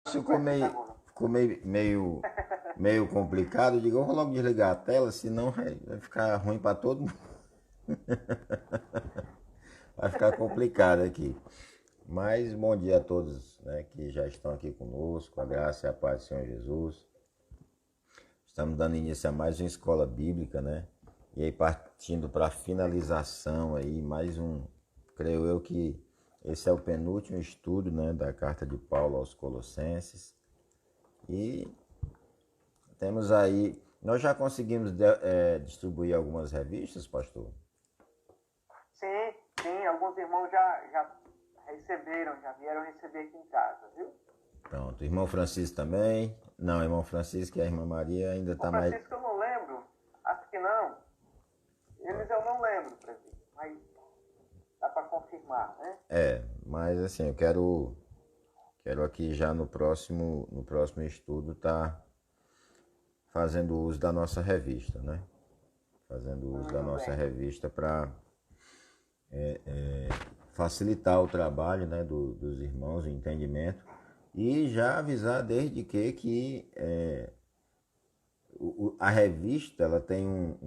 ficou meio complicado. Eu digo, eu vou logo desligar a tela, senão vai ficar ruim para todo mundo. Vai ficar complicado aqui. Mas bom dia a todos, né, que já estão aqui conosco. A graça e a paz do Senhor Jesus. Estamos dando início a mais uma escola bíblica, né? E aí partindo para a finalização aí, mais um, creio eu que esse é o penúltimo estudo, né, da carta de Paulo aos Colossenses. E temos aí, nós já conseguimos distribuir algumas revistas, pastor? Sim, alguns irmãos já receberam, já vieram receber aqui em casa, viu? Pronto, irmão Francisco também? Não, irmão Francisco e a irmã Maria ainda O está mais... Francisco eu não lembro, acho que não. Eles eu não lembro, presbítero, mas dá para confirmar, né? Mas assim, eu quero aqui já no próximo estudo tá fazendo uso da nossa revista, né? Fazendo uso da nossa revista para facilitar o trabalho, né, dos irmãos, o entendimento, e já avisar desde que a revista ela tem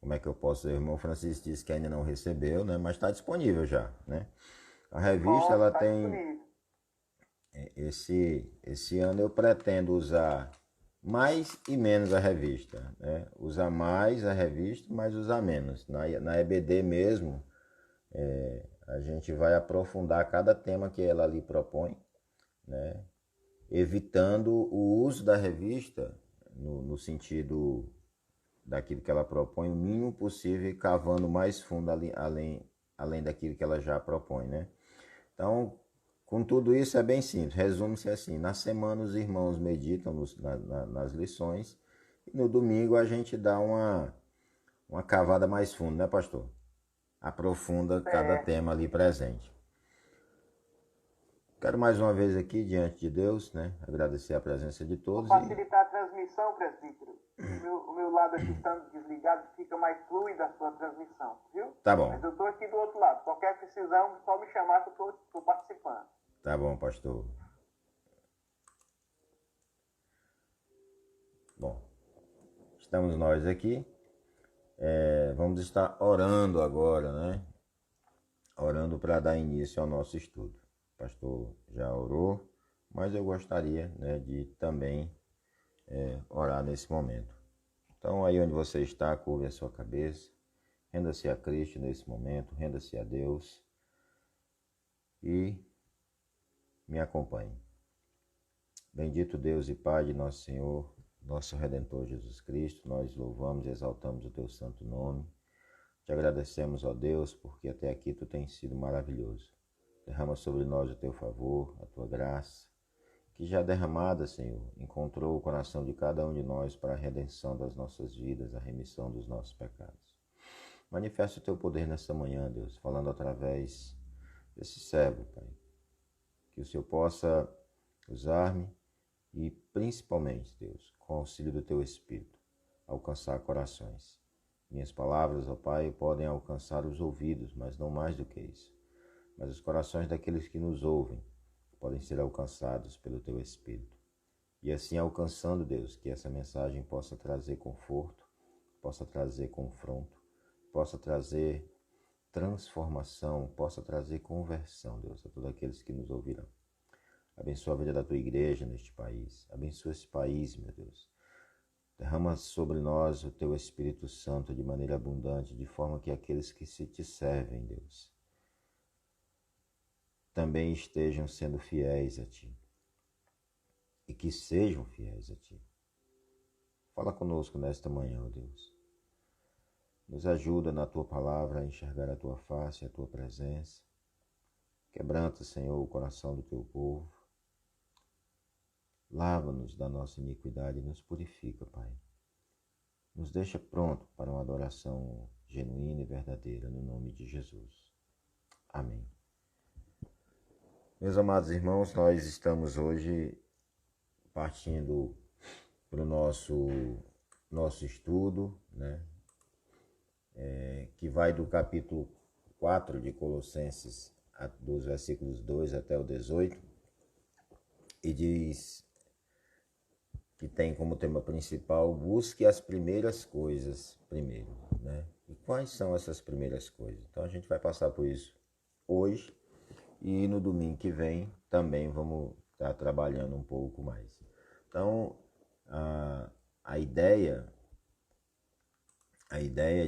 como é que eu posso dizer? O irmão Francisco disse que ainda não recebeu, né, mas está disponível já, né? A revista ela Tá tem disponível. esse ano eu pretendo usar mais e menos a revista, né? Usar mais a revista, mas usar menos. Na EBD mesmo, a gente vai aprofundar cada tema que ela ali propõe, né? Evitando o uso da revista no sentido daquilo que ela propõe, o mínimo possível, e cavando mais fundo além daquilo que ela já propõe, né? Então, com tudo isso é bem simples, resume-se assim: na semana os irmãos meditam nas lições, e no domingo a gente dá uma cavada mais fundo, né, pastor? Aprofunda cada tema ali presente. Quero mais uma vez aqui, diante de Deus, né, agradecer a presença de Vou todos facilitar a transmissão, presbítero. O meu lado aqui estando desligado, fica mais fluida a sua transmissão, viu? Tá bom. Mas eu estou aqui do outro lado. Qualquer precisão, só me chamar que eu estou participando. Tá bom, pastor. Bom, estamos nós aqui. Vamos estar orando agora, né? Orando para dar início ao nosso estudo. O pastor já orou, mas eu gostaria, né, de também orar nesse momento. Então, aí onde você está, curve a sua cabeça, renda-se a Cristo nesse momento, renda-se a Deus e me acompanhe. Bendito Deus e Pai de nosso Senhor, nosso Redentor Jesus Cristo, nós louvamos e exaltamos o teu santo nome. Te agradecemos, ó Deus, porque até aqui tu tens sido maravilhoso. Derrama sobre nós o teu favor, a tua graça, que já derramada, Senhor, encontrou o coração de cada um de nós para a redenção das nossas vidas, a remissão dos nossos pecados. Manifesta o teu poder nesta manhã, Deus, falando através desse servo, Pai. Que o Senhor possa usar-me e, principalmente, Deus, com o auxílio do teu Espírito, alcançar corações. Minhas palavras, ó Pai, podem alcançar os ouvidos, mas não mais do que isso. Mas os corações daqueles que nos ouvem podem ser alcançados pelo teu Espírito. E assim, alcançando, Deus, que essa mensagem possa trazer conforto, possa trazer confronto, possa trazer transformação, possa trazer conversão, Deus, a todos aqueles que nos ouvirão. Abençoa a vida da tua igreja neste país. Abençoa esse país, meu Deus. Derrama sobre nós o teu Espírito Santo de maneira abundante, de forma que aqueles que se te servem, Deus, também estejam sendo fiéis a ti. E que sejam fiéis a ti. Fala conosco nesta manhã, ó Deus. Nos ajuda na tua palavra a enxergar a tua face e a tua presença. Quebranta, Senhor, o coração do teu povo. Lava-nos da nossa iniquidade e nos purifica, Pai. Nos deixa pronto para uma adoração genuína e verdadeira, no nome de Jesus. Amém. Meus amados irmãos, nós estamos hoje partindo para o nosso estudo, né? Que vai do capítulo 4 de Colossenses, dos versículos 2 até o 18. e diz que tem como tema principal: busque as primeiras coisas primeiro, né? E quais são essas primeiras coisas? Então a gente vai passar por isso hoje e no domingo que vem também vamos estar trabalhando um pouco mais. Então a ideia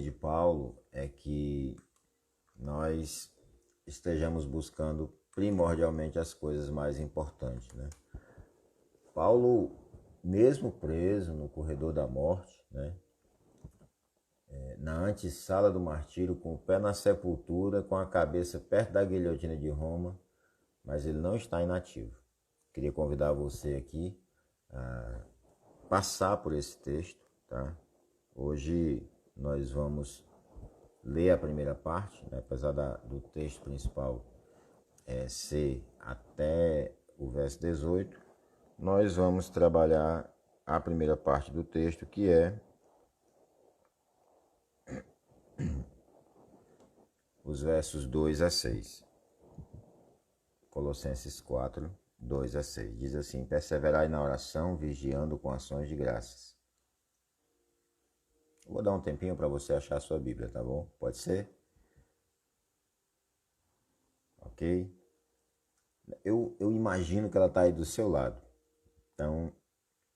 de Paulo é que nós estejamos buscando primordialmente as coisas mais importantes, né? Paulo, mesmo preso no corredor da morte, né, na antessala do martírio, com o pé na sepultura, com a cabeça perto da guilhotina de Roma, mas ele não está inativo. Queria convidar você aqui a passar por esse texto, tá? Hoje nós vamos ler a primeira parte, né, apesar do texto principal ser até o verso 18, nós vamos trabalhar a primeira parte do texto, que é os versos 2 a 6. Colossenses 4, 2 a 6. Diz assim: perseverai na oração, vigiando com ações de graças. Eu vou dar um tempinho para você achar a sua Bíblia, tá bom? Pode ser? Ok? Eu imagino que ela está aí do seu lado. Então,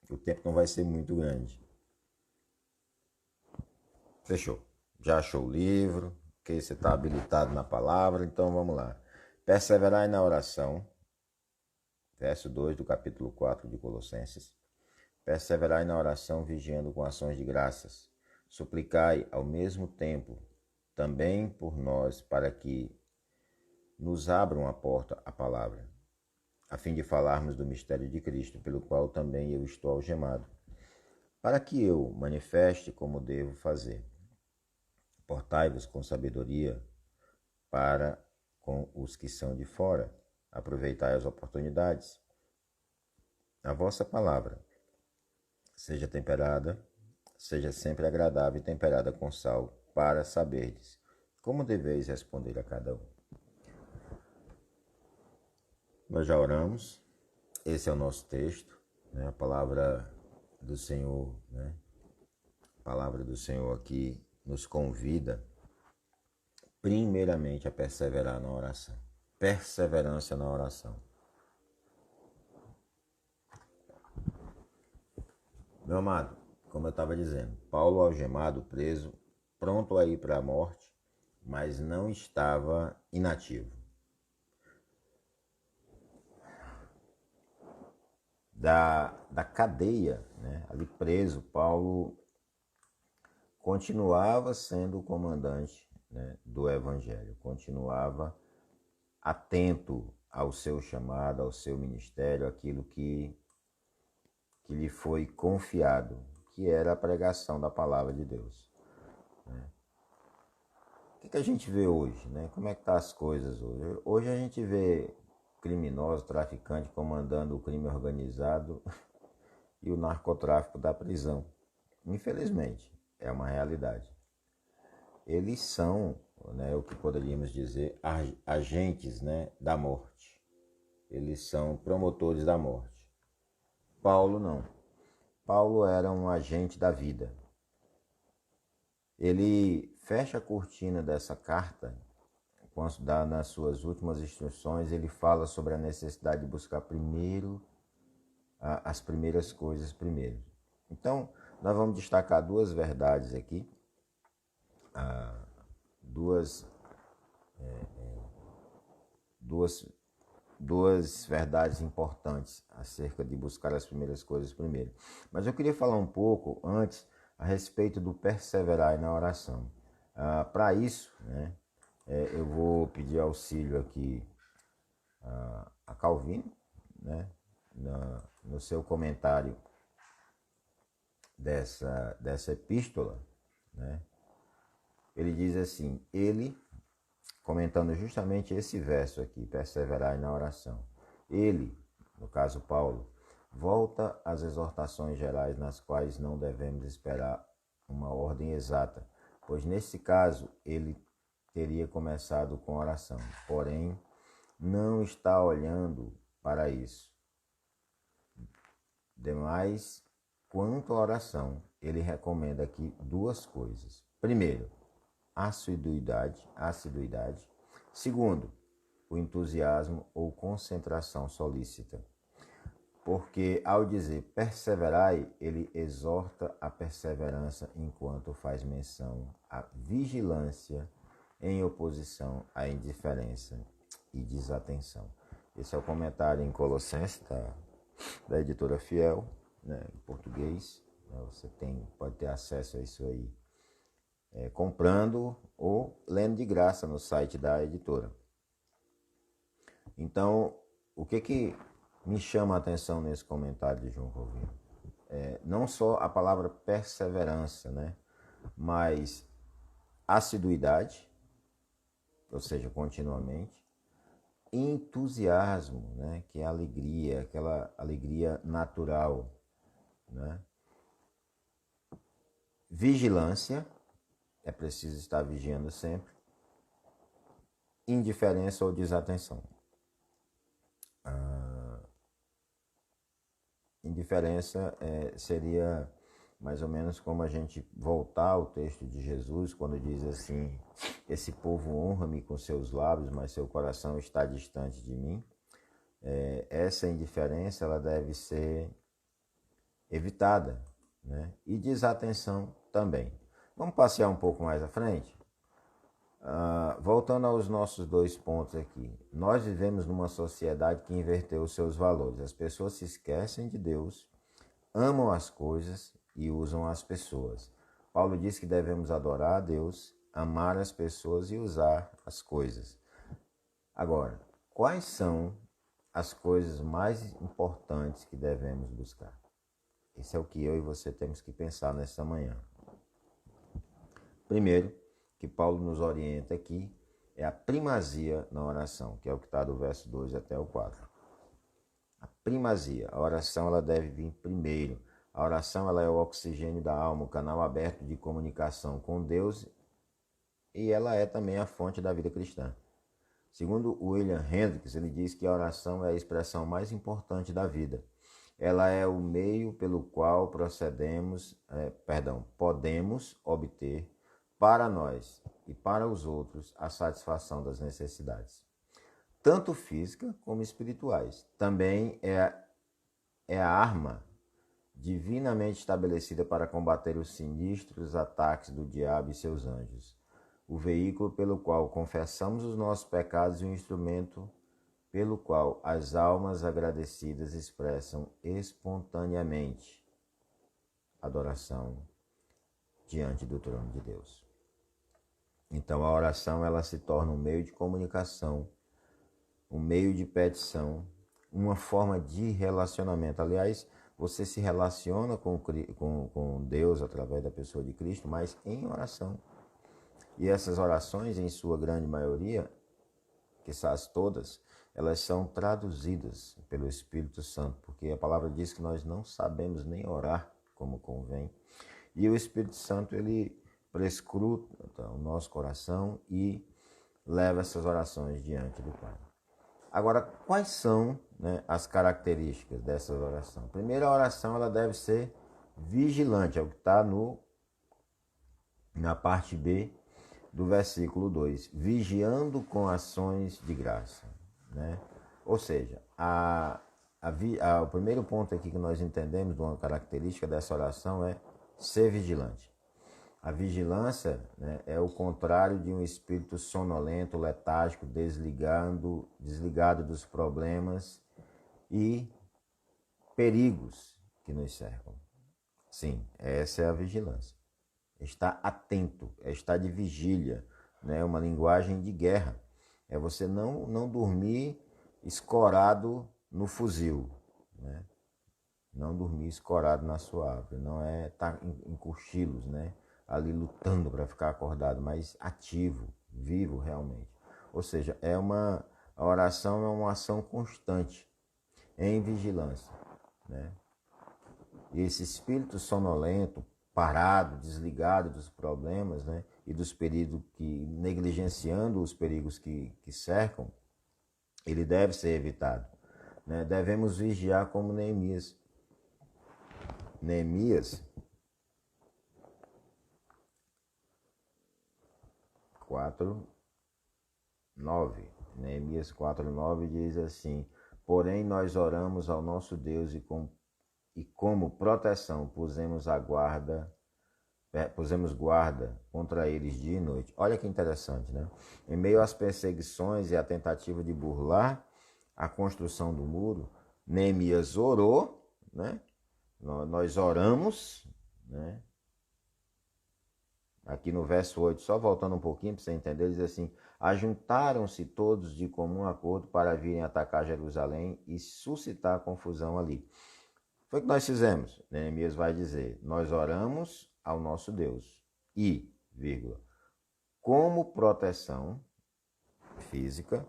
o tempo não vai ser muito grande. Fechou. Já achou o livro? Ok? Você está habilitado na palavra? Então, vamos lá. Perseverai na oração. Verso 2 do capítulo 4 de Colossenses. Perseverai na oração, vigiando com ações de graças. Suplicai ao mesmo tempo também por nós, para que nos abram a porta à palavra, a fim de falarmos do mistério de Cristo, pelo qual também eu estou algemado, para que eu manifeste como devo fazer. Portai-vos com sabedoria para com os que são de fora. Aproveitai as oportunidades. A vossa palavra seja temperada, seja sempre agradável e temperada com sal, para saberdes como deveis responder a cada um. Nós já oramos, esse é o nosso texto, né? A palavra do Senhor, né? A palavra do Senhor aqui nos convida primeiramente a perseverar na oração. Perseverança na oração. Meu amado, como eu estava dizendo, Paulo algemado, preso, pronto a ir para a morte, mas não estava inativo. Da cadeia, né, ali preso, Paulo continuava sendo o comandante, né, do evangelho, continuava atento ao seu chamado, ao seu ministério, aquilo que lhe foi confiado, que era a pregação da palavra de Deus. Né? O que a gente vê hoje? Né? Como é que estão as coisas hoje? Hoje a gente vê criminosos, traficantes comandando o crime organizado e o narcotráfico da prisão. Infelizmente, é uma realidade. Eles são, né, o que poderíamos dizer, agentes, né, da morte. Eles são promotores da morte. Paulo não. Paulo era um agente da vida. Ele fecha a cortina dessa carta, nas suas últimas instruções, ele fala sobre a necessidade de buscar primeiro as primeiras coisas primeiro. Então, nós vamos destacar duas verdades aqui, duas verdades importantes acerca de buscar as primeiras coisas primeiro. Mas eu queria falar um pouco antes a respeito do perseverar na oração. Para isso, né, eu vou pedir auxílio aqui a Calvino, né, no seu comentário dessa epístola, né, ele diz assim, ele, comentando justamente esse verso aqui, perseverai na oração, ele, no caso Paulo, volta às exortações gerais nas quais não devemos esperar uma ordem exata, pois nesse caso ele teria começado com oração, porém não está olhando para isso. Demais, quanto à oração, ele recomenda aqui duas coisas. Primeiro, assiduidade. Segundo, o entusiasmo ou concentração solícita. Porque ao dizer perseverai, ele exorta a perseverança enquanto faz menção à vigilância em oposição à indiferença e desatenção. Esse é o comentário em Colossenses da editora Fiel, né, em português. Você pode ter acesso a isso aí comprando ou lendo de graça no site da editora. Então, o que me chama a atenção nesse comentário de João Calvino? Não só a palavra perseverança, né, mas assiduidade, ou seja, continuamente, entusiasmo, né, que é alegria, aquela alegria natural, né, vigilância, é preciso estar vigiando sempre, indiferença ou desatenção. Indiferença seria mais ou menos como a gente voltar ao texto de Jesus, quando diz assim: esse povo honra-me com seus lábios, mas seu coração está distante de mim. Essa indiferença ela deve ser evitada, né? E desatenção também. Vamos passear um pouco mais à frente? Voltando aos nossos dois pontos aqui. Nós vivemos numa sociedade que inverteu os seus valores. As pessoas se esquecem de Deus, amam as coisas e usam as pessoas. Paulo diz que devemos adorar a Deus, amar as pessoas e usar as coisas. Agora, quais são as coisas mais importantes que devemos buscar? Esse é o que eu e você temos que pensar nessa manhã. Primeiro, que Paulo nos orienta aqui, é a primazia na oração, que é o que está do verso 2 até o 4. A primazia, a oração ela deve vir primeiro. A oração ela é o oxigênio da alma, o canal aberto de comunicação com Deus, e ela é também a fonte da vida cristã. Segundo William Hendricks, ele diz que a oração é a expressão mais importante da vida. Ela é o meio pelo qual podemos obter para nós e para os outros a satisfação das necessidades, tanto física como espirituais. Também é a arma divinamente estabelecida para combater os sinistros ataques do diabo e seus anjos, o veículo pelo qual confessamos os nossos pecados e o instrumento pelo qual as almas agradecidas expressam espontaneamente adoração diante do trono de Deus. Então a oração ela se torna um meio de comunicação, um meio de petição, uma forma de relacionamento. Aliás, você se relaciona com Deus através da pessoa de Cristo, mas em oração. E essas orações, em sua grande maioria, quizás todas, elas são traduzidas pelo Espírito Santo, porque a palavra diz que nós não sabemos nem orar como convém. E o Espírito Santo, ele prescruta o nosso coração e leva essas orações diante do Pai. Agora, quais são, né, as características dessa oração? Primeiro, a oração ela deve ser vigilante, é o que está na parte B do versículo 2, vigiando com ações de graça, né? Ou seja, o primeiro ponto aqui que nós entendemos de uma característica dessa oração é ser vigilante. A vigilância, né, é o contrário de um espírito sonolento, letárgico, desligado dos problemas e perigos que nos cercam. Sim, essa é a vigilância. Estar atento, é estar de vigília, né? Uma linguagem de guerra. É você não dormir escorado no fuzil, né? Não dormir escorado na sua árvore, não é estar em cochilos, né? Ali lutando para ficar acordado, mas ativo, vivo realmente. Ou seja, a oração é uma ação constante, em vigilância, né? E esse espírito sonolento, parado, desligado dos problemas, né? E dos perigos negligenciando os perigos que cercam, ele deve ser evitado, né? Devemos vigiar como Neemias. Neemias 4:9. Neemias 4:9 diz assim: porém nós oramos ao nosso Deus e como proteção pusemos guarda contra eles dia e noite. Olha que interessante, né? Em meio às perseguições e à tentativa de burlar a construção do muro, Neemias orou, né? Nós oramos, né? Aqui no verso 8, só voltando um pouquinho para você entender, ele diz assim: ajuntaram-se todos de comum acordo para virem atacar Jerusalém e suscitar confusão ali. Foi o que nós fizemos. Neemias vai dizer: nós oramos ao nosso Deus e, vírgula, como proteção física,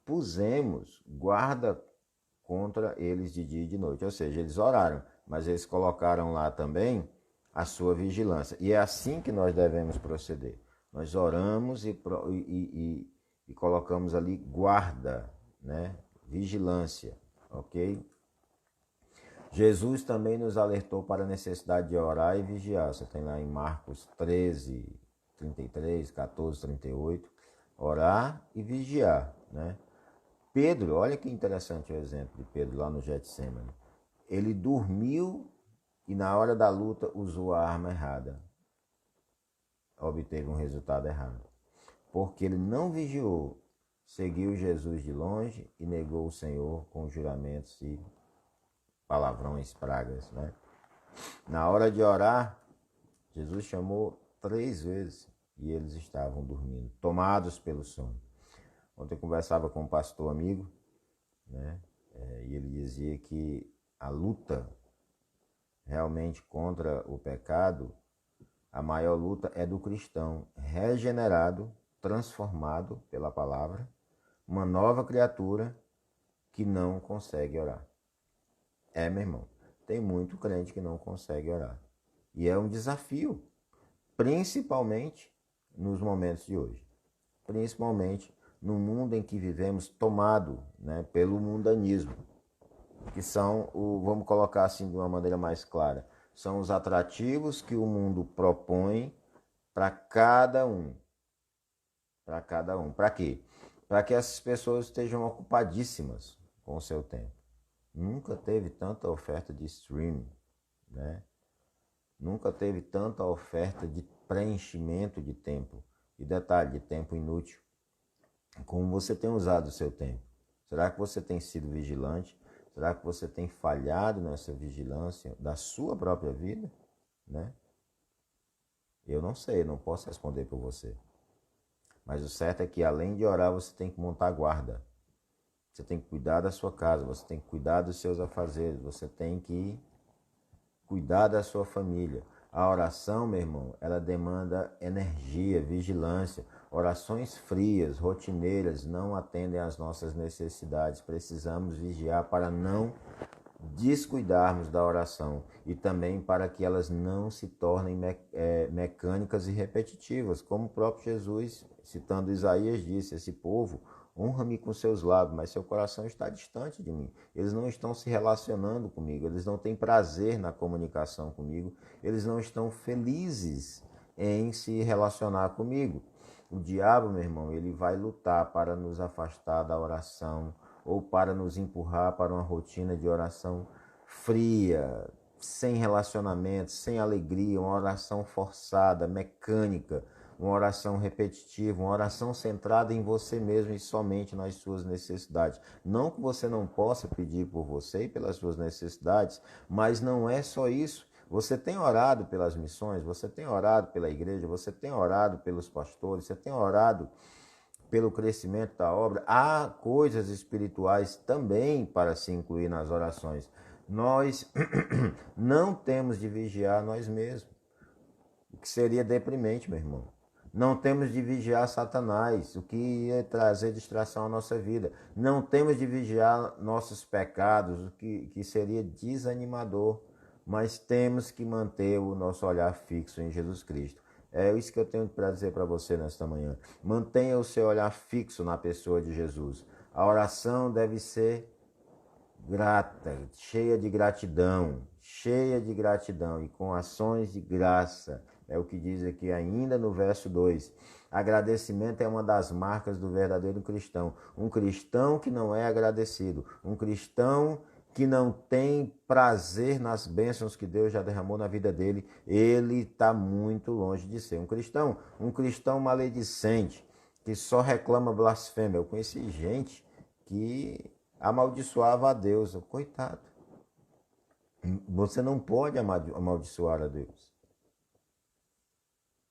pusemos guarda contra eles de dia e de noite. Ou seja, eles oraram, mas eles colocaram lá também a sua vigilância. E é assim que nós devemos proceder. Nós oramos e colocamos ali guarda, né? Vigilância, ok? Jesus também nos alertou para a necessidade de orar e vigiar. Você tem lá em Marcos 13:33, 14:38, orar e vigiar, né? Pedro, olha que interessante o exemplo de Pedro lá no Getsêmani. Ele dormiu e na hora da luta usou a arma errada. Obteve um resultado errado. Porque ele não vigiou, seguiu Jesus de longe e negou o Senhor com juramentos e palavrões, pragas, né? Na hora de orar, Jesus chamou 3 vezes e eles estavam dormindo, tomados pelo sono. Ontem eu conversava com um pastor amigo, né? E ele dizia que a luta realmente contra o pecado, a maior luta é do cristão regenerado, transformado pela palavra, uma nova criatura que não consegue orar. Meu irmão, tem muito crente que não consegue orar. E é um desafio, principalmente nos momentos de hoje. Principalmente no mundo em que vivemos tomado, né, pelo mundanismo. Que são, vamos colocar assim de uma maneira mais clara, são os atrativos que o mundo propõe para cada um. Para cada um. Para quê? Para que essas pessoas estejam ocupadíssimas com o seu tempo. Nunca teve tanta oferta de streaming, né? Nunca teve tanta oferta de preenchimento de tempo. E detalhe, de tempo inútil. Como você tem usado o seu tempo? Será que você tem sido vigilante? Será que você tem falhado nessa vigilância da sua própria vida, né? Eu não sei, não posso responder por você. Mas o certo é que além de orar, você tem que montar guarda. Você tem que cuidar da sua casa, você tem que cuidar dos seus afazeres, você tem que cuidar da sua família. A oração, meu irmão, ela demanda energia, vigilância. Orações frias, rotineiras, não atendem às nossas necessidades. Precisamos vigiar para não descuidarmos da oração e também para que elas não se tornem mecânicas e repetitivas, como o próprio Jesus, citando Isaías, disse: esse povo honra-me com seus lábios, mas seu coração está distante de mim. Eles não estão se relacionando comigo, eles não têm prazer na comunicação comigo, eles não estão felizes em se relacionar comigo. O diabo, meu irmão, ele vai lutar para nos afastar da oração ou para nos empurrar para uma rotina de oração fria, sem relacionamento, sem alegria, uma oração forçada, mecânica, uma oração repetitiva, uma oração centrada em você mesmo e somente nas suas necessidades. Não que você não possa pedir por você e pelas suas necessidades, mas não é só isso. Você tem orado pelas missões, você tem orado pela igreja, você tem orado pelos pastores, você tem orado pelo crescimento da obra. Há coisas espirituais também para se incluir nas orações. Nós não temos de vigiar nós mesmos, o que seria deprimente, meu irmão. Não temos de vigiar Satanás, o que ia trazer distração à nossa vida. Não temos de vigiar nossos pecados, o que seria desanimador. Mas temos que manter o nosso olhar fixo em Jesus Cristo. É isso que eu tenho para dizer para você nesta manhã. Mantenha o seu olhar fixo na pessoa de Jesus. A oração deve ser grata, cheia de gratidão e com ações de graça. É o que diz aqui ainda no verso 2. Agradecimento é uma das marcas do verdadeiro cristão. Um cristão que não é agradecido, um cristão que não tem prazer nas bênçãos que Deus já derramou na vida dele, ele está muito longe de ser um cristão maledicente, que só reclama blasfêmia. Eu conheci gente que amaldiçoava a Deus. Coitado. Você não pode amaldiçoar a Deus.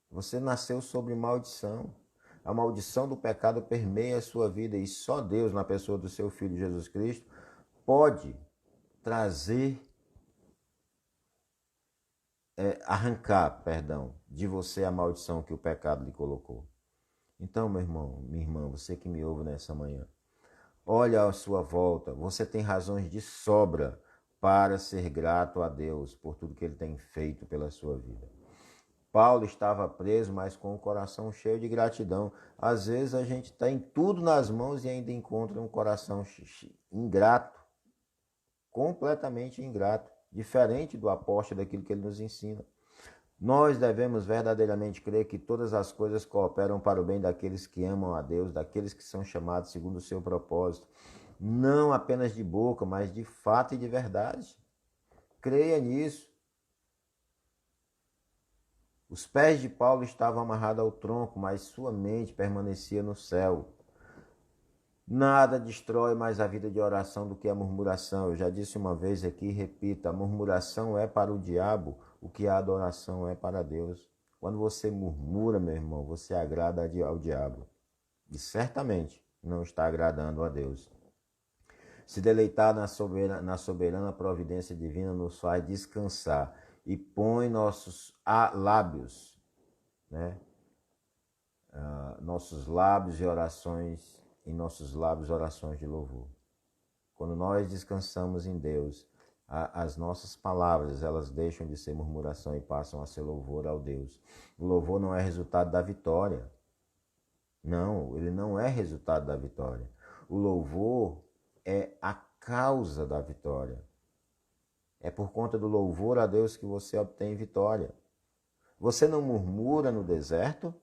Você nasceu sobre maldição. A maldição do pecado permeia a sua vida e só Deus, na pessoa do seu Filho Jesus Cristo, pode trazer, arrancar, de você a maldição que o pecado lhe colocou. Então, meu irmão, minha irmã, você que me ouve nessa manhã, olha à sua volta, você tem razões de sobra para ser grato a Deus por tudo que Ele tem feito pela sua vida. Paulo estava preso, mas com o coração cheio de gratidão. Às vezes a gente tem tudo nas mãos e ainda encontra um coração ingrato, completamente ingrato, diferente do apóstolo, daquilo que ele nos ensina. Nós devemos verdadeiramente crer que todas as coisas cooperam para o bem daqueles que amam a Deus, daqueles que são chamados segundo o seu propósito, não apenas de boca, mas de fato e de verdade. Creia nisso. Os pés de Paulo estavam amarrados ao tronco, mas sua mente permanecia no céu. Nada destrói mais a vida de oração do que a murmuração. Eu já disse uma vez aqui e repito, a murmuração é para o diabo o que a adoração é para Deus. Quando você murmura, meu irmão, você agrada ao diabo. E certamente não está agradando a Deus. Se deleitar na soberana providência divina nos faz descansar e põe nossos lábios, nossos lábios e orações, em nossos lábios orações de louvor. Quando nós descansamos em Deus, as nossas palavras, elas deixam de ser murmuração e passam a ser louvor ao Deus. O louvor não é resultado da vitória. Não, ele não é resultado da vitória. O louvor é a causa da vitória. É por conta do louvor a Deus que você obtém vitória. Você não murmura no deserto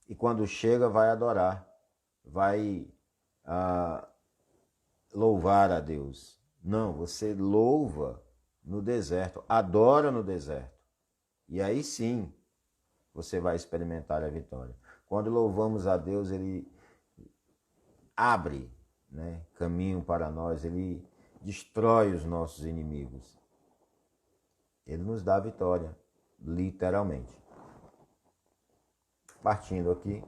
e quando chega vai adorar, vai louvar a Deus. Não, você louva no deserto, adora no deserto. E aí sim você vai experimentar a vitória. Quando louvamos a Deus, Ele abre, caminho para nós, Ele destrói os nossos inimigos. Ele nos dá a vitória, literalmente. Partindo aqui,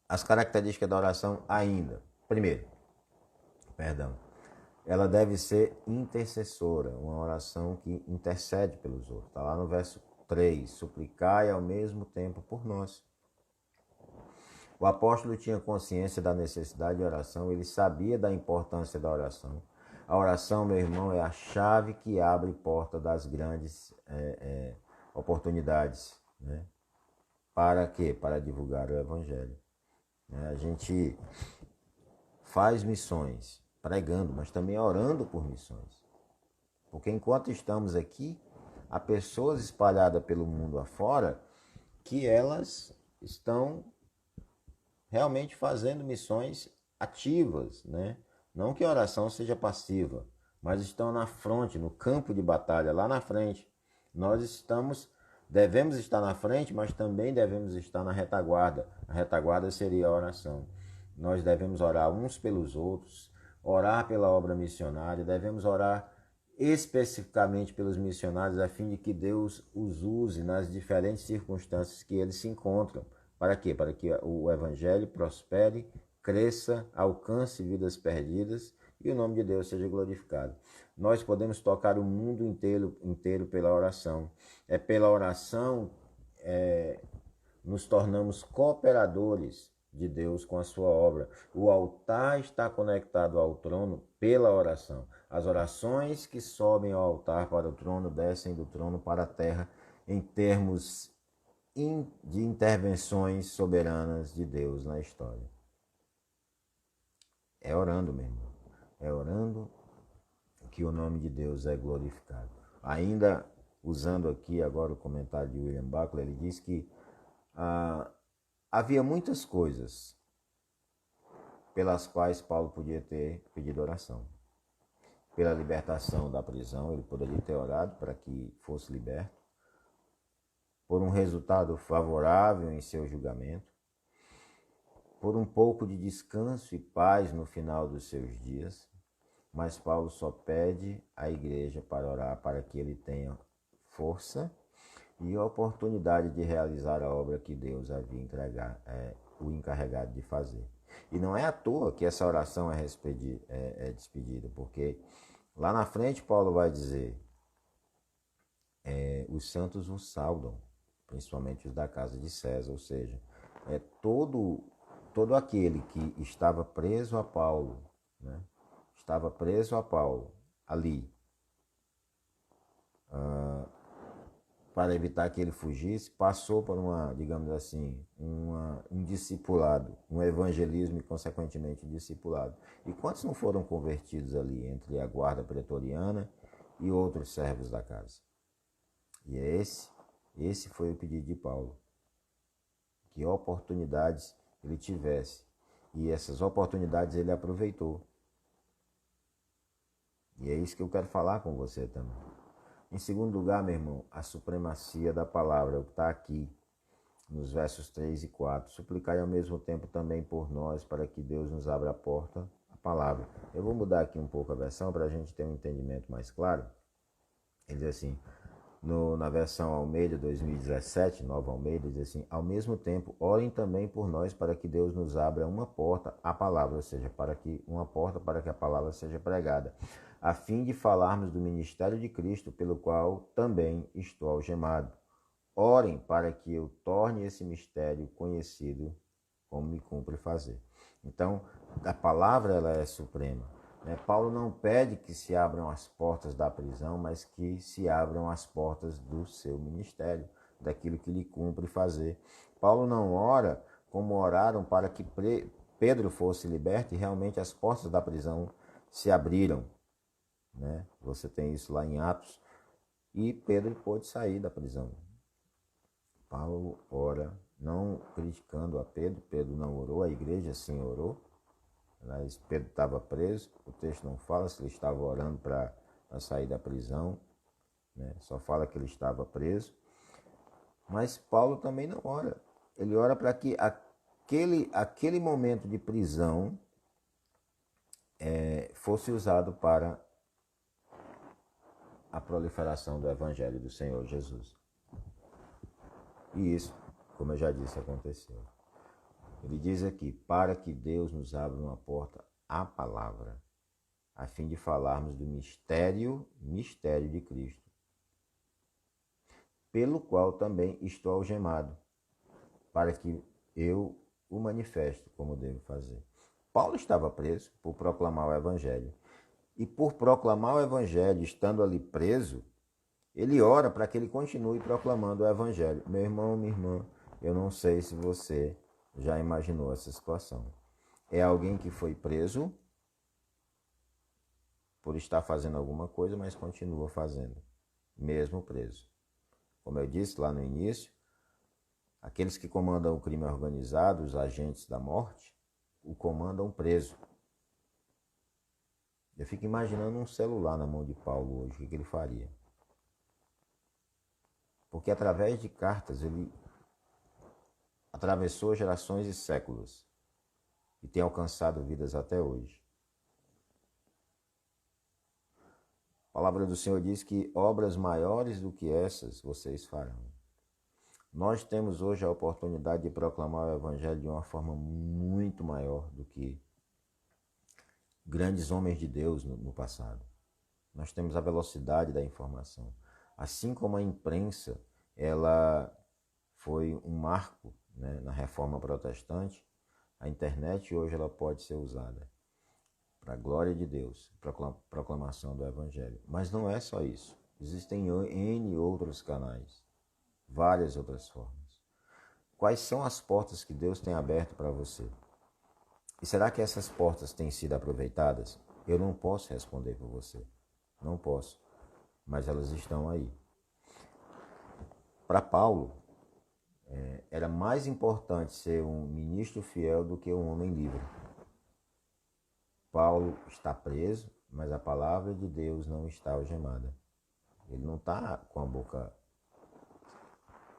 as características da oração ainda. Primeiro, ela deve ser intercessora, uma oração que intercede pelos outros. Está lá no verso 3, suplicai ao mesmo tempo por nós. O apóstolo tinha consciência da necessidade de oração, ele sabia da importância da oração. A oração, meu irmão, é a chave que abre porta das grandes oportunidades. Para quê? Para divulgar o Evangelho. A gente faz missões pregando, mas também orando por missões. Porque enquanto estamos aqui, há pessoas espalhadas pelo mundo afora que elas estão realmente fazendo missões ativas, Não que a oração seja passiva, mas estão na fronte, no campo de batalha, lá na frente. Nós devemos estar na frente, mas também devemos estar na retaguarda. A retaguarda seria a oração. Nós devemos orar uns pelos outros, orar pela obra missionária, devemos orar especificamente pelos missionários, a fim de que Deus os use nas diferentes circunstâncias que eles se encontram. Para quê? Para que o Evangelho prospere, cresça, alcance vidas perdidas e o nome de Deus seja glorificado. Nós podemos tocar o mundo inteiro pela oração. É pela oração nos tornamos cooperadores de Deus com a sua obra. O altar está conectado ao trono pela oração. As orações que sobem ao altar para o trono descem do trono para a terra em termos de intervenções soberanas de Deus na história. É orando, meu irmão. é orando que o nome de Deus é glorificado. Ainda usando aqui agora o comentário de William Buckley, ele diz que havia muitas coisas pelas quais Paulo podia ter pedido oração. Pela libertação da prisão, ele poderia ter orado para que fosse liberto. Por um resultado favorável em seu julgamento. Por um pouco de descanso e paz no final dos seus dias. Mas Paulo só pede à igreja para orar para que ele tenha força e a oportunidade de realizar a obra que Deus havia o encarregado de fazer. E não é à toa que essa oração é despedida, porque lá na frente Paulo vai dizer, os santos os saudam, principalmente os da casa de César, ou seja, todo aquele que estava preso a Paulo, né? Estava preso a Paulo ali, para evitar que ele fugisse, passou por digamos assim, um discipulado, um evangelismo e consequentemente discipulado. E quantos não foram convertidos ali entre a guarda pretoriana e outros servos da casa? E esse foi o pedido de Paulo, que oportunidades ele tivesse, e essas oportunidades ele aproveitou. E é isso que eu quero falar com você também. Em segundo lugar, meu irmão, a supremacia da palavra, é o que está aqui nos versos 3 e 4. Suplicai ao mesmo tempo também por nós, para que Deus nos abra a porta, a palavra. Eu vou mudar aqui um pouco a versão para a gente ter um entendimento mais claro. Ele diz assim, na versão Almeida 2017, Nova Almeida, diz assim, ao mesmo tempo, orem também por nós para que Deus nos abra uma porta à palavra, ou seja, uma porta para que a palavra seja pregada, a fim de falarmos do ministério de Cristo, pelo qual também estou algemado. Orem para que eu torne esse mistério conhecido, como me cumpre fazer. Então, a palavra ela é suprema. Paulo não pede que se abram as portas da prisão, mas que se abram as portas do seu ministério, daquilo que lhe cumpre fazer. Paulo não ora como oraram para que Pedro fosse liberto e realmente as portas da prisão se abriram. Você tem isso lá em Atos. E Pedro pôde sair da prisão. Paulo ora, não criticando a Pedro. Pedro não orou, a igreja sim orou. Mas Pedro estava preso, o texto não fala se ele estava orando para sair da prisão, só fala que ele estava preso. Mas Paulo também não ora, ele ora para que aquele momento de prisão fosse usado para a proliferação do Evangelho do Senhor Jesus. E isso, como eu já disse, aconteceu. Ele diz aqui, para que Deus nos abra uma porta à palavra, a fim de falarmos do mistério de Cristo, pelo qual também estou algemado, para que eu o manifeste como devo fazer. Paulo estava preso por proclamar o Evangelho, e por proclamar o Evangelho, estando ali preso, ele ora para que ele continue proclamando o Evangelho. Meu irmão, minha irmã, eu não sei se você já imaginou essa situação. É alguém que foi preso por estar fazendo alguma coisa, mas continua fazendo, mesmo preso. Como eu disse lá no início, aqueles que comandam o crime organizado, os agentes da morte, o comandam preso. Eu fico imaginando um celular na mão de Paulo hoje, o que ele faria? Porque através de cartas ele atravessou gerações e séculos e tem alcançado vidas até hoje. A palavra do Senhor diz que obras maiores do que essas vocês farão. Nós temos hoje a oportunidade de proclamar o Evangelho de uma forma muito maior do que grandes homens de Deus no passado. Nós temos a velocidade da informação. Assim como a imprensa, ela foi um marco, na reforma protestante, a internet hoje ela pode ser usada para a glória de Deus, proclamação do Evangelho. Mas não é só isso. Existem N outros canais, várias outras formas. Quais são as portas que Deus tem aberto para você? E será que essas portas têm sido aproveitadas? Eu não posso responder por você. Não posso. Mas elas estão aí. Para Paulo, era mais importante ser um ministro fiel do que um homem livre. Paulo está preso, mas a palavra de Deus não está algemada. Ele não está com a boca,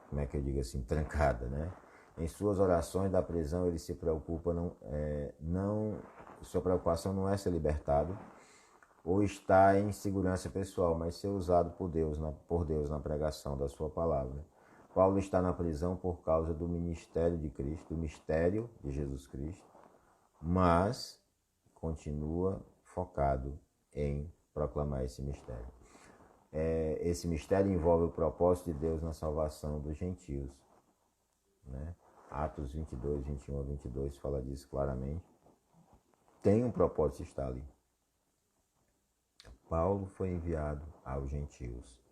como é que eu digo assim, trancada, né? Em suas orações da prisão ele se preocupa, sua preocupação não é ser libertado ou estar em segurança pessoal, mas ser usado por Deus na pregação da sua palavra. Paulo está na prisão por causa do ministério de Cristo, do mistério de Jesus Cristo, mas continua focado em proclamar esse mistério. Esse mistério envolve o propósito de Deus na salvação dos gentios, né? Atos 22, 21 a 22 fala disso claramente. Tem um propósito de estar ali. Paulo foi enviado aos gentios.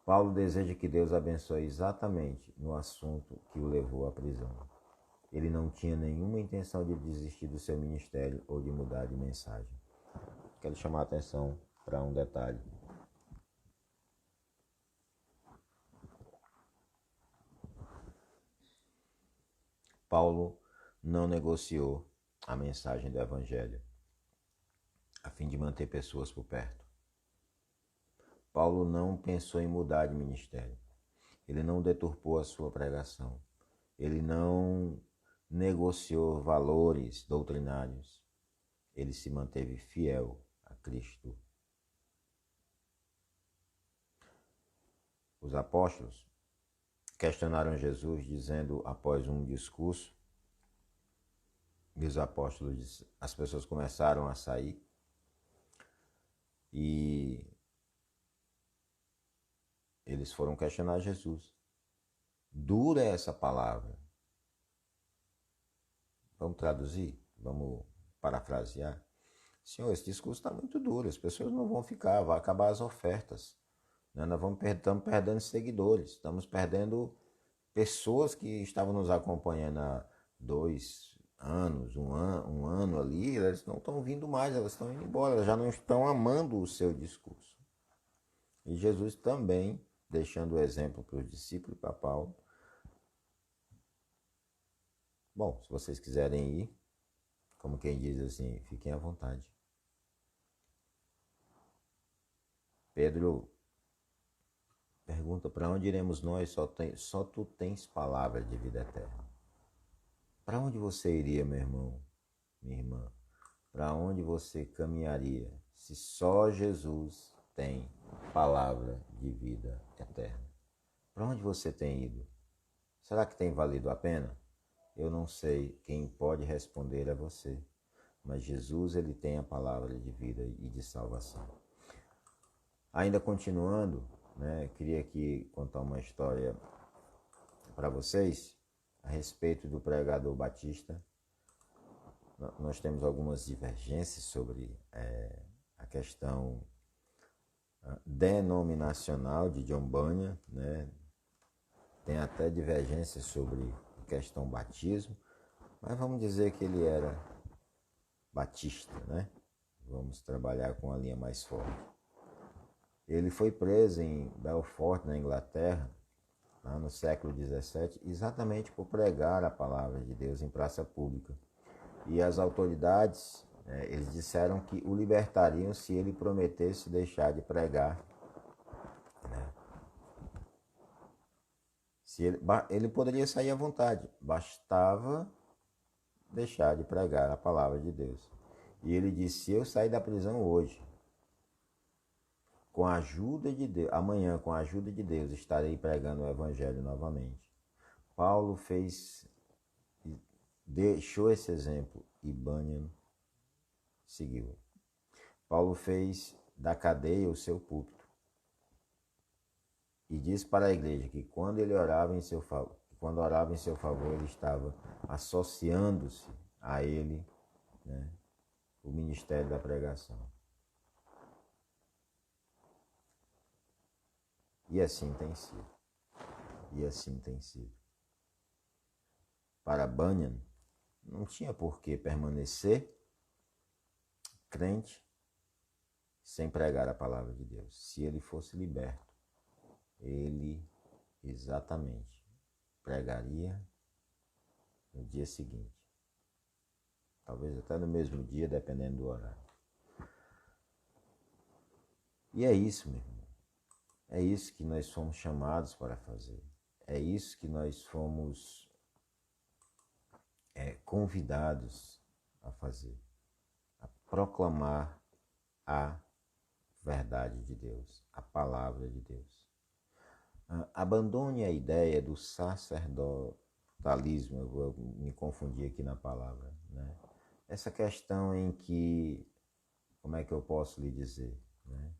Paulo deseja que Deus abençoe exatamente no assunto que o levou à prisão. Ele não tinha nenhuma intenção de desistir do seu ministério ou de mudar de mensagem. Quero chamar a atenção para um detalhe. Paulo não negociou a mensagem do Evangelho a fim de manter pessoas por perto. Paulo não pensou em mudar de ministério. Ele não deturpou a sua pregação. Ele não negociou valores doutrinários. Ele se manteve fiel a Cristo. Os apóstolos questionaram Jesus, dizendo após um discurso, e os apóstolos, as pessoas começaram a sair e eles foram questionar Jesus. Dura é essa palavra. Vamos traduzir? Vamos parafrasear? Senhor, esse discurso está muito duro, as pessoas não vão ficar, vai acabar as ofertas. Nós estamos perdendo seguidores, estamos perdendo pessoas que estavam nos acompanhando há 2 anos, um ano ali, elas não estão vindo mais, elas estão indo embora, elas já não estão amando o seu discurso. E Jesus também, deixando o exemplo para os discípulos, para Paulo. Bom, se vocês quiserem ir, como quem diz assim, fiquem à vontade. Pedro pergunta, para onde iremos nós? Só tu tens palavra de vida eterna. Para onde você iria, meu irmão, minha irmã? Para onde você caminharia se só Jesus tem palavra de vida eterna? Para onde você tem ido? Será que tem valido a pena? Eu não sei, quem pode responder é você. Mas Jesus, ele tem a palavra de vida e de salvação. Ainda continuando, né, queria aqui contar uma história para vocês a respeito do pregador Batista. Nós temos algumas divergências sobre a questão denominacional de John Bunyan, né? Tem até divergências sobre a questão batismo, mas vamos dizer que ele era batista, né? Vamos trabalhar com a linha mais forte. Ele foi preso em Belfort, na Inglaterra, lá no século XVII, exatamente por pregar a palavra de Deus em praça pública. E as autoridades, eles disseram que o libertariam se ele prometesse deixar de pregar. Né? Ele poderia sair à vontade, bastava deixar de pregar a palavra de Deus. E ele disse, se eu sair da prisão hoje, com a ajuda de Deus, amanhã, com a ajuda de Deus, estarei pregando o Evangelho novamente. Paulo deixou esse exemplo e Bunyan seguiu. Paulo fez da cadeia o seu púlpito e disse para a igreja que quando ele orava em seu favor, ele estava associando-se a ele, né, o ministério da pregação. E assim tem sido. E assim tem sido. Para Bunyan, não tinha por que permanecer crente sem pregar a palavra de Deus. Se ele fosse liberto, ele exatamente pregaria no dia seguinte. Talvez até no mesmo dia, dependendo do horário. E é isso, meu irmão. É isso que nós fomos chamados para fazer. É isso que nós fomos convidados a fazer. A proclamar a verdade de Deus, a palavra de Deus. Abandone a ideia do sacerdotalismo, eu vou me confundir aqui na palavra, né? Essa questão em que, como é que eu posso lhe dizer, né?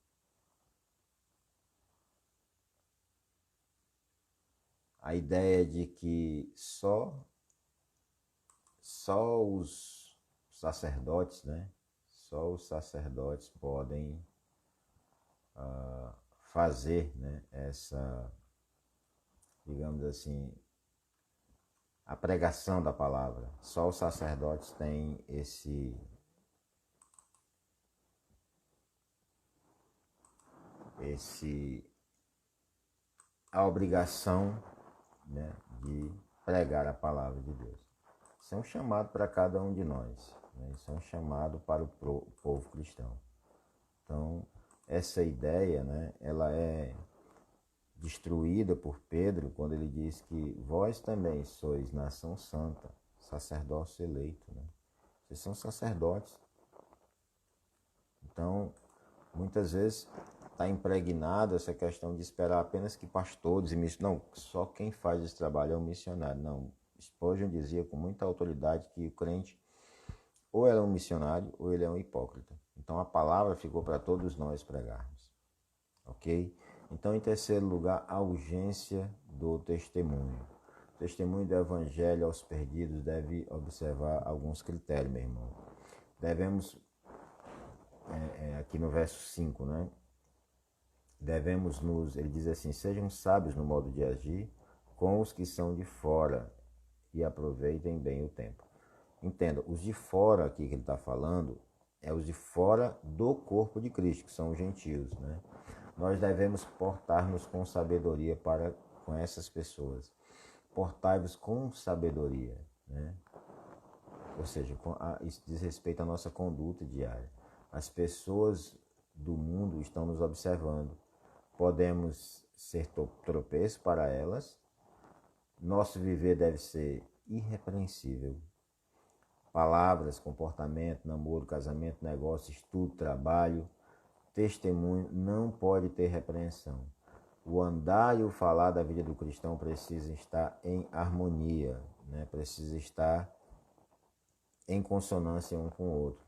A ideia de que só os sacerdotes, né? Só os sacerdotes podem fazer, né? Essa, digamos assim, a pregação da palavra. Só os sacerdotes têm a obrigação, né, de pregar a palavra de Deus. Isso é um chamado para cada um de nós, né? Isso é um chamado para o povo cristão. Então, essa ideia, né, ela é destruída por Pedro quando ele diz que vós também sois nação santa, sacerdócio eleito, né? Vocês são sacerdotes. Então, muitas vezes está impregnada essa questão de esperar apenas que pastores e missionários. Não, só quem faz esse trabalho é um missionário. Não, Spurgeon dizia com muita autoridade que o crente ou ele é um missionário ou ele é um hipócrita. Então a palavra ficou para todos nós pregarmos. Ok? Então, em terceiro lugar, a urgência do testemunho. O testemunho do evangelho aos perdidos deve observar alguns critérios, meu irmão. Devemos, aqui no verso 5, né? Ele diz assim, sejam sábios no modo de agir com os que são de fora e aproveitem bem o tempo. Entenda, os de fora aqui que ele está falando, é os de fora do corpo de Cristo, que são os gentios, né? Nós devemos portar-nos com sabedoria para com essas pessoas. Portai-vos com sabedoria, né? Ou seja, isso diz respeito à nossa conduta diária. As pessoas do mundo estão nos observando. Podemos ser tropeço para elas. Nosso viver deve ser irrepreensível. Palavras, comportamento, namoro, casamento, negócio, estudo, trabalho, testemunho, não pode ter repreensão. O andar e o falar da vida do cristão precisa estar em harmonia, né? Precisa estar em consonância um com o outro.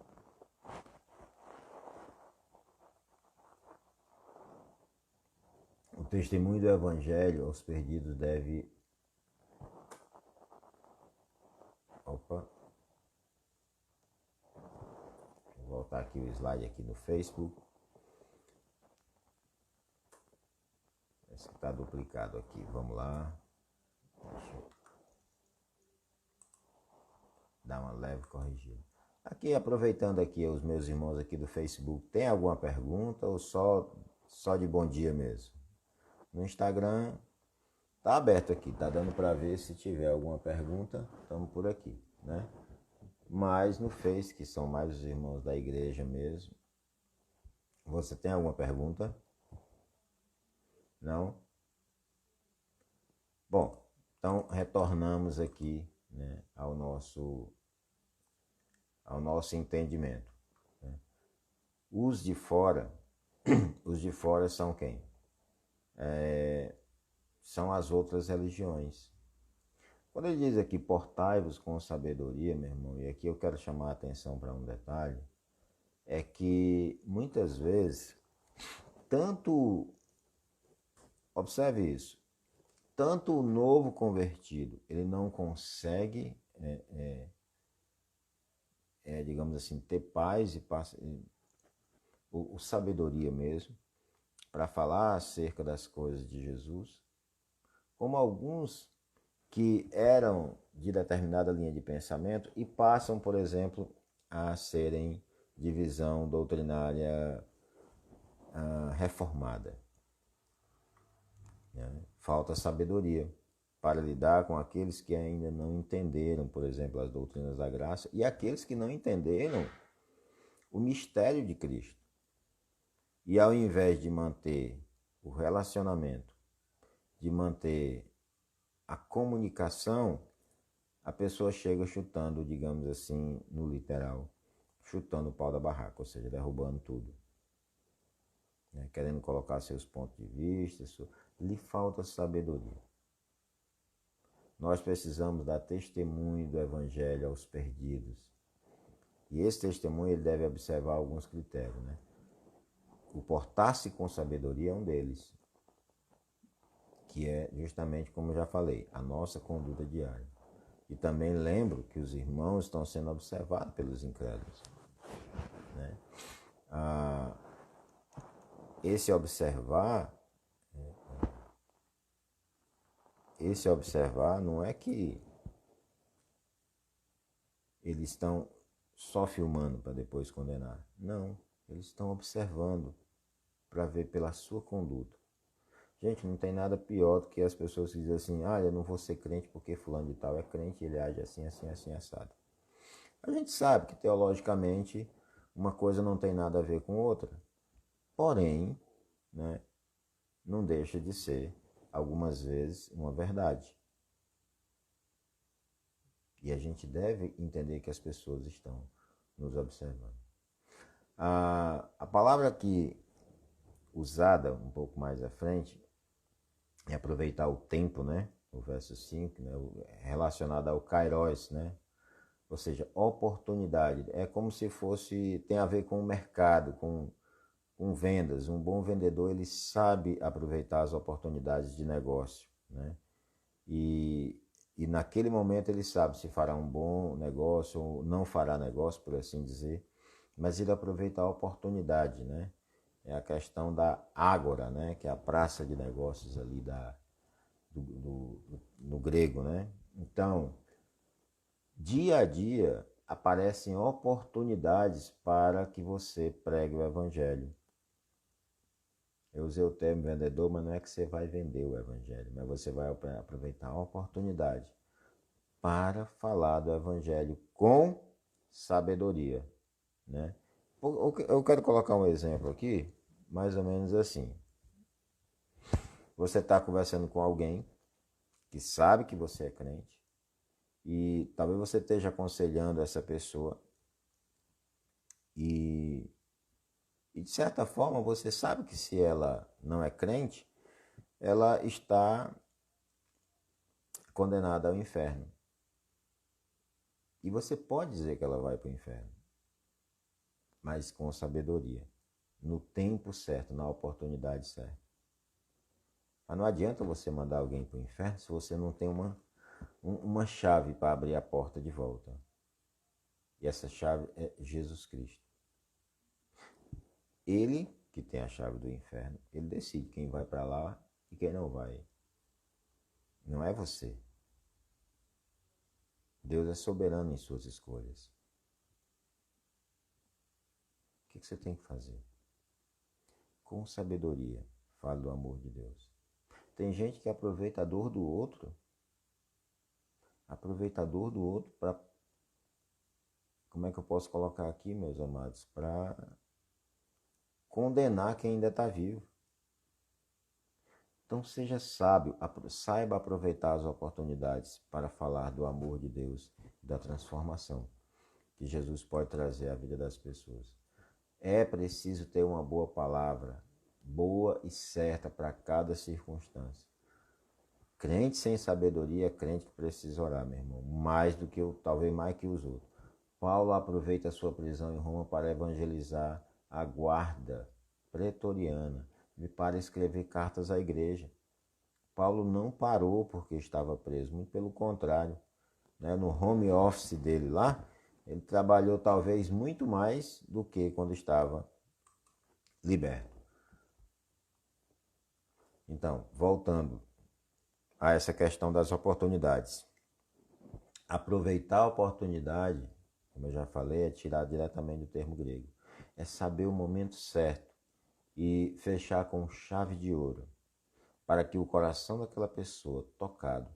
O testemunho do evangelho aos perdidos deve... Vou voltar aqui o slide aqui no Facebook. Esse está duplicado aqui. Vamos lá. Deixa eu dar uma leve corrigida. Aqui, aproveitando aqui os meus irmãos aqui do Facebook, tem alguma pergunta ou só de bom dia mesmo? No Instagram tá aberto aqui, tá dando para ver. Se tiver alguma pergunta, estamos por aqui, né? Mas no Face, que são mais os irmãos da igreja mesmo, você tem alguma pergunta? Não? Bom, então retornamos aqui, né, ao nosso entendimento, né? Os de fora são quem? São as outras religiões. Quando ele diz aqui, portai-vos com sabedoria, meu irmão, e aqui eu quero chamar a atenção para um detalhe, é que muitas vezes, observe isso, tanto o novo convertido, ele não consegue, digamos assim, ter paz e sabedoria mesmo, para falar acerca das coisas de Jesus, como alguns que eram de determinada linha de pensamento e passam, por exemplo, a serem de visão doutrinária reformada. Né? Falta sabedoria para lidar com aqueles que ainda não entenderam, por exemplo, as doutrinas da graça, e aqueles que não entenderam o mistério de Cristo. E ao invés de manter o relacionamento, de manter a comunicação, a pessoa chega chutando, digamos assim, no literal, chutando o pau da barraca, ou seja, derrubando tudo. Né? Querendo colocar seus pontos de vista, lhe falta sabedoria. Nós precisamos dar testemunho do Evangelho aos perdidos. E esse testemunho ele deve observar alguns critérios. Né? O portar-se com sabedoria é um deles, que é justamente, como eu já falei, a nossa conduta diária. E também lembro que os irmãos estão sendo observados pelos incrédulos. Né? Esse observar não é que eles estão só filmando para depois condenar. Não, eles estão observando para ver pela sua conduta. Gente, não tem nada pior do que as pessoas que dizem assim, eu não vou ser crente porque fulano de tal é crente e ele age assim, assim, assim, assado. A gente sabe que teologicamente uma coisa não tem nada a ver com outra. Porém, né, não deixa de ser, algumas vezes, uma verdade. E a gente deve entender que as pessoas estão nos observando. A palavra aqui usada um pouco mais à frente é aproveitar o tempo, né? O verso 5, né? Relacionado ao kairos, né? Ou seja, oportunidade. É como se fosse, tem a ver com o mercado, com vendas. Um bom vendedor, ele sabe aproveitar as oportunidades de negócio, né? E naquele momento ele sabe se fará um bom negócio ou não fará negócio, por assim dizer, mas ele aproveita a oportunidade, né? É a questão da ágora, né? Que é a praça de negócios ali no grego, né? Então, dia a dia aparecem oportunidades para que você pregue o evangelho. Eu usei o termo vendedor, mas não é que você vai vender o evangelho, mas você vai aproveitar a oportunidade para falar do evangelho com sabedoria, né? Eu quero colocar um exemplo aqui, mais ou menos assim. Você está conversando com alguém que sabe que você é crente e talvez você esteja aconselhando essa pessoa e de certa forma você sabe que se ela não é crente, ela está condenada ao inferno. E você pode dizer que ela vai para o inferno, mas com sabedoria, no tempo certo, na oportunidade certa. Mas não adianta você mandar alguém para o inferno se você não tem uma chave para abrir a porta de volta. E essa chave é Jesus Cristo. Ele, que tem a chave do inferno, ele decide quem vai para lá e quem não vai. Não é você. Deus é soberano em suas escolhas. O que você tem que fazer? Com sabedoria, fale do amor de Deus. Tem gente que aproveita a dor do outro, para, como é que eu posso colocar aqui, meus amados, para condenar quem ainda está vivo. Então seja sábio, saiba aproveitar as oportunidades para falar do amor de Deus, da transformação que Jesus pode trazer à vida das pessoas. É preciso ter uma boa palavra, boa e certa para cada circunstância. Crente sem sabedoria é crente que precisa orar, meu irmão, talvez mais que os outros. Paulo aproveita a sua prisão em Roma para evangelizar a guarda pretoriana e para escrever cartas à igreja. Paulo não parou porque estava preso, muito pelo contrário. Né? No home office dele lá, ele trabalhou talvez muito mais do que quando estava liberto. Então, voltando a essa questão das oportunidades. Aproveitar a oportunidade como eu já falei, é tirado diretamente do termo grego. É saber o momento certo e fechar com chave de ouro, para que o coração daquela pessoa tocado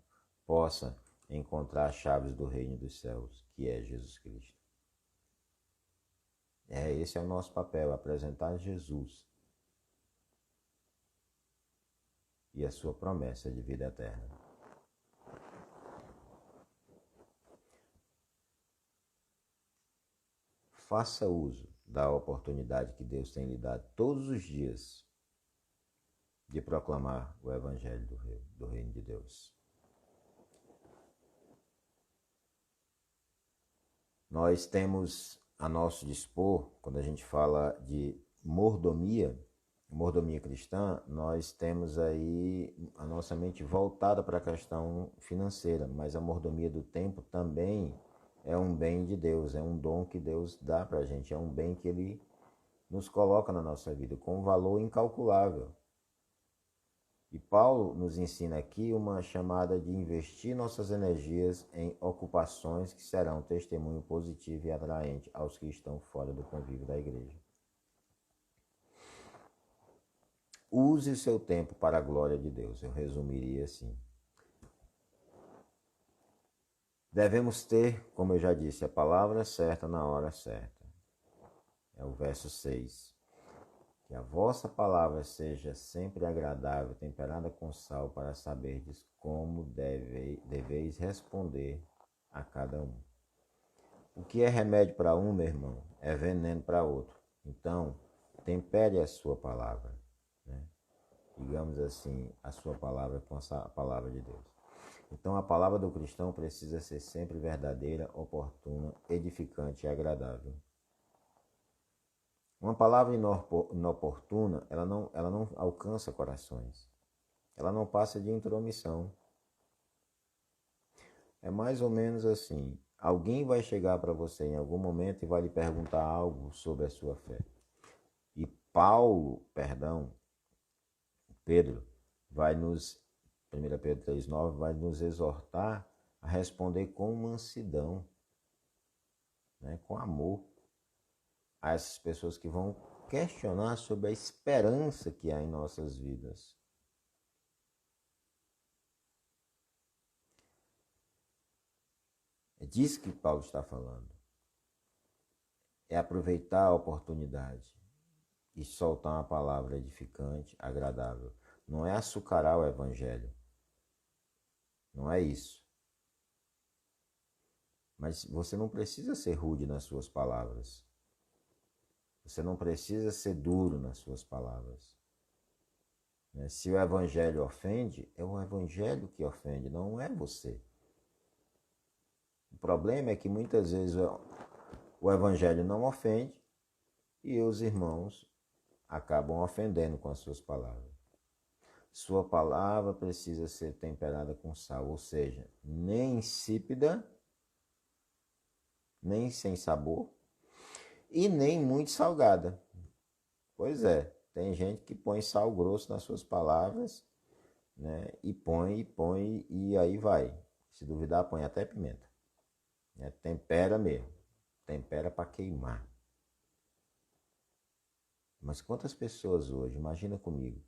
possa encontrar as chaves do reino dos céus, que é Jesus Cristo. Esse é o nosso papel, apresentar Jesus e a sua promessa de vida eterna. Faça uso da oportunidade que Deus tem lhe dado todos os dias de proclamar o Evangelho do Reino de Deus. Nós temos a nosso dispor, quando a gente fala de mordomia cristã, nós temos aí a nossa mente voltada para a questão financeira, mas a mordomia do tempo também é um bem de Deus, é um dom que Deus dá para a gente, é um bem que Ele nos coloca na nossa vida com um valor incalculável. E Paulo nos ensina aqui uma chamada de investir nossas energias em ocupações que serão testemunho positivo e atraente aos que estão fora do convívio da igreja. Use o seu tempo para a glória de Deus, eu resumiria assim. Devemos ter, como eu já disse, a palavra certa na hora certa. É o verso 6. Que a vossa palavra seja sempre agradável, temperada com sal, para saberdes como deveis responder a cada um. O que é remédio para um, meu irmão, é veneno para outro. Então, tempere a sua palavra, né? Digamos assim, a sua palavra com a palavra de Deus. Então, a palavra do cristão precisa ser sempre verdadeira, oportuna, edificante e agradável. Uma palavra inoportuna, ela não alcança corações. Ela não passa de intromissão. É mais ou menos assim. Alguém vai chegar para você em algum momento e vai lhe perguntar algo sobre a sua fé. E Pedro, 1 Pedro 3,9, vai nos exortar a responder com mansidão, né, com amor, a essas pessoas que vão questionar sobre a esperança que há em nossas vidas. É disso que Paulo está falando. É aproveitar a oportunidade e soltar uma palavra edificante, agradável. Não é açucarar o evangelho. Não é isso. Mas você não precisa ser rude nas suas palavras. Você não precisa ser duro nas suas palavras. Se o evangelho ofende, é o evangelho que ofende, não é você. O problema é que muitas vezes o evangelho não ofende e os irmãos acabam ofendendo com as suas palavras. Sua palavra precisa ser temperada com sal, ou seja, nem insípida, nem sem sabor e nem muito salgada. Pois é, tem gente que põe sal grosso nas suas palavras, né? E põe, e aí vai. Se duvidar, põe até pimenta. Tempera mesmo. Tempera para queimar. Mas quantas pessoas hoje, imagina comigo,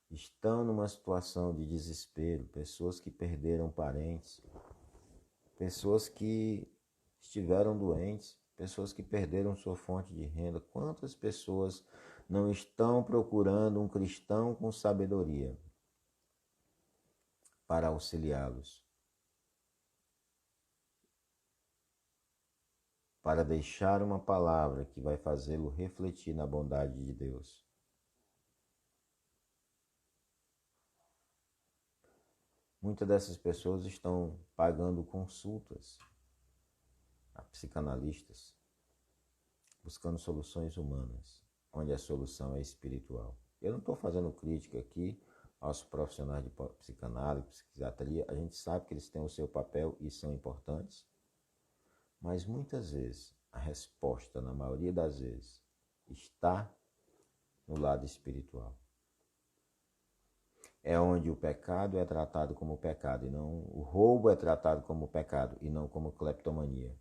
estão numa situação de desespero, pessoas que perderam parentes, pessoas que estiveram doentes, pessoas que perderam sua fonte de renda. Quantas pessoas não estão procurando um cristão com sabedoria para auxiliá-los, para deixar uma palavra que vai fazê-lo refletir na bondade de Deus? Muitas dessas pessoas estão pagando consultas a psicanalistas, buscando soluções humanas, onde a solução é espiritual. Eu não estou fazendo crítica aqui aos profissionais de psicanálise, psiquiatria. A gente sabe que eles têm o seu papel e são importantes, mas muitas vezes a resposta, na maioria das vezes, está no lado espiritual. É onde o pecado é tratado como pecado e não o roubo é tratado como pecado e não como cleptomania.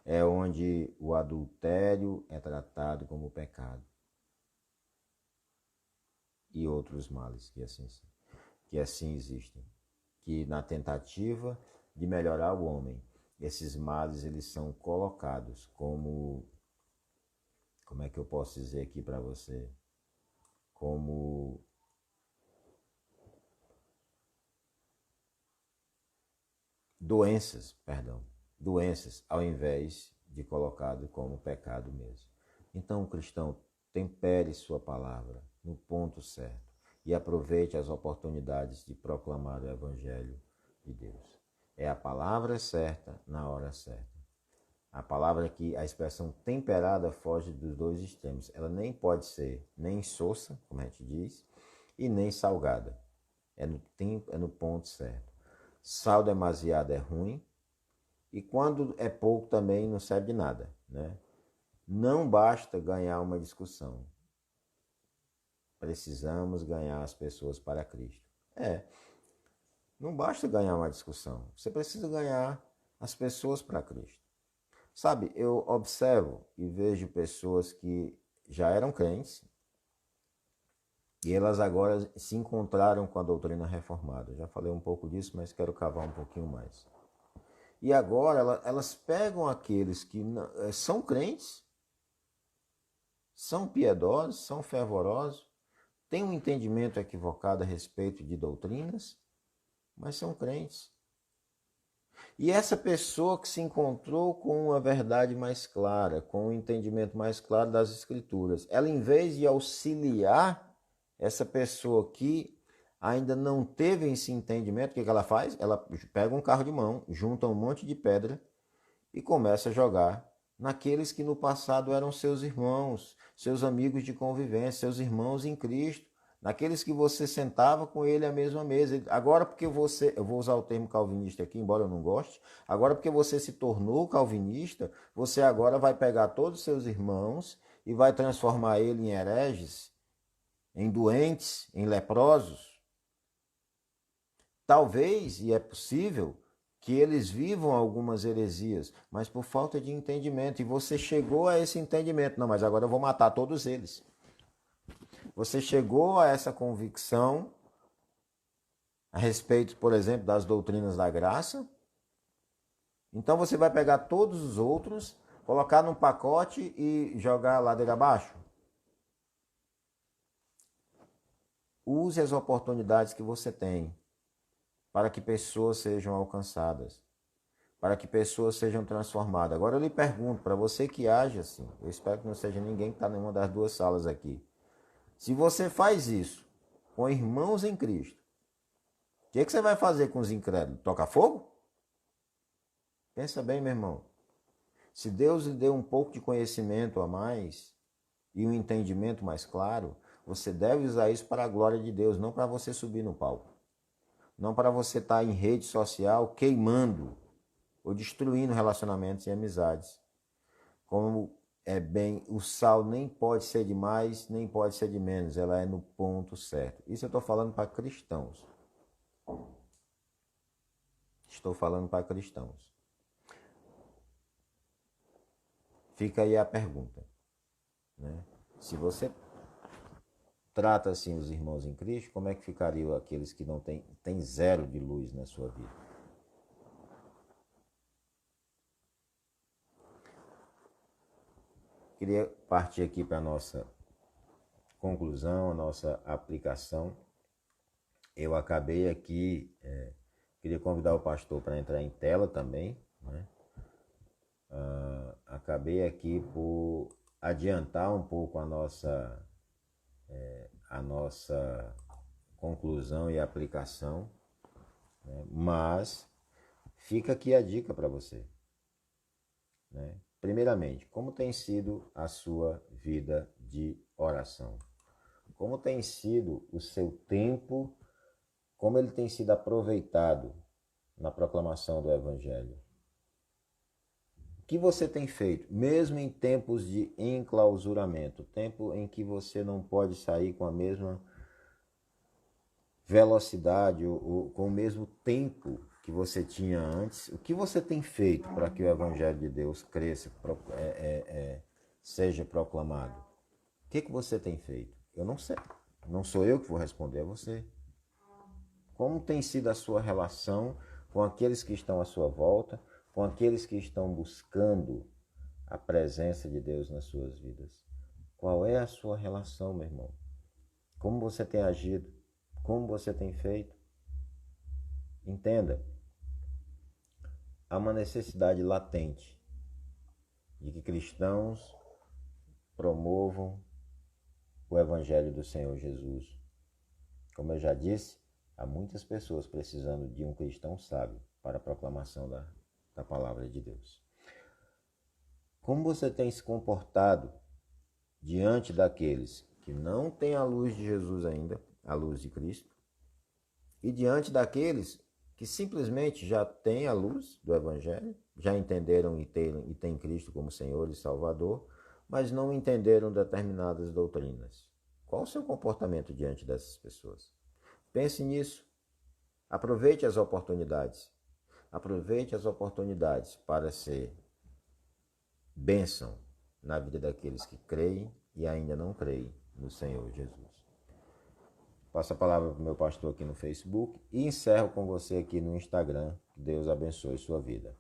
é onde o adultério é tratado como pecado. E outros males que assim existem. Que na tentativa de melhorar o homem, esses males eles são colocados como é que eu posso dizer aqui para você? Como doenças, ao invés de colocado como pecado mesmo. Então, o cristão, tempere sua palavra no ponto certo e aproveite as oportunidades de proclamar o Evangelho de Deus. É a palavra certa na hora certa. A palavra que a expressão temperada foge dos dois extremos. Ela nem pode ser nem insossa, como a gente diz, e nem salgada. É no tempo, é no ponto certo. Sal demasiado é ruim e quando é pouco também não serve de nada, né? Não basta ganhar uma discussão. Precisamos ganhar as pessoas para Cristo. Não basta ganhar uma discussão. Você precisa ganhar as pessoas para Cristo. Sabe, eu observo e vejo pessoas que já eram crentes e elas agora se encontraram com a doutrina reformada. Já falei um pouco disso, mas quero cavar um pouquinho mais. E agora elas pegam aqueles que são crentes, são piedosos, são fervorosos, têm um entendimento equivocado a respeito de doutrinas, mas são crentes. E essa pessoa que se encontrou com uma verdade mais clara, com um entendimento mais claro das Escrituras, ela, em vez de auxiliar essa pessoa que ainda não teve esse entendimento, o que ela faz? Ela pega um carro de mão, junta um monte de pedra e começa a jogar naqueles que no passado eram seus irmãos, seus amigos de convivência, seus irmãos em Cristo, naqueles que você sentava com ele à mesma mesa. Agora porque você, eu vou usar o termo calvinista aqui, embora eu não goste, agora porque você se tornou calvinista, você agora vai pegar todos os seus irmãos e vai transformar ele em hereges, em doentes, em leprosos. Talvez, e é possível, que eles vivam algumas heresias, mas por falta de entendimento. E você chegou a esse entendimento. Não, mas agora eu vou matar todos eles. Você chegou a essa convicção a respeito, por exemplo, das doutrinas da graça. Então você vai pegar todos os outros, colocar num pacote e jogar a ladeira abaixo. Use as oportunidades que você tem para que pessoas sejam alcançadas, para que pessoas sejam transformadas. Agora eu lhe pergunto, para você que age assim, eu espero que não seja ninguém que está em nenhuma das duas salas aqui. Se você faz isso com irmãos em Cristo, o que você vai fazer com os incrédulos? Toca fogo? Pensa bem, meu irmão. Se Deus lhe deu um pouco de conhecimento a mais e um entendimento mais claro, você deve usar isso para a glória de Deus, não para você subir no palco. Não para você estar em rede social queimando ou destruindo relacionamentos e amizades. Como é bem, o sal nem pode ser de mais, nem pode ser de menos, ela é no ponto certo. Isso eu estou falando para cristãos. Estou falando para cristãos. Fica aí a pergunta, né? Se você trata assim os irmãos em Cristo, como é que ficariam aqueles que não têm zero de luz na sua vida? Queria partir aqui para a nossa conclusão, a nossa aplicação. Eu acabei aqui, queria convidar o pastor para entrar em tela também, né? Acabei aqui por adiantar um pouco a nossa conclusão e aplicação, né? Mas fica aqui a dica para você, né? Primeiramente, como tem sido a sua vida de oração? Como tem sido o seu tempo, como ele tem sido aproveitado na proclamação do Evangelho? O que você tem feito, mesmo em tempos de enclausuramento, tempo em que você não pode sair com a mesma velocidade ou com o mesmo tempo que você tinha antes, o que você tem feito para que o Evangelho de Deus cresça, seja proclamado? O que você tem feito? Eu não sei. Não sou eu que vou responder, é você. Como tem sido a sua relação com aqueles que estão à sua volta, com aqueles que estão buscando a presença de Deus nas suas vidas? Qual é a sua relação, meu irmão? Como você tem agido? Como você tem feito? Entenda, há uma necessidade latente de que cristãos promovam o Evangelho do Senhor Jesus. Como eu já disse, há muitas pessoas precisando de um cristão sábio para a proclamação da palavra de Deus. Como você tem se comportado diante daqueles que não têm a luz de Jesus ainda, a luz de Cristo, e diante daqueles que simplesmente já têm a luz do Evangelho, já entenderam e têm Cristo como Senhor e Salvador, mas não entenderam determinadas doutrinas? Qual o seu comportamento diante dessas pessoas? Pense nisso. Aproveite as oportunidades. Aproveite as oportunidades para ser bênção na vida daqueles que creem e ainda não creem no Senhor Jesus. Passo a palavra para o meu pastor aqui no Facebook e encerro com você aqui no Instagram. Que Deus abençoe sua vida.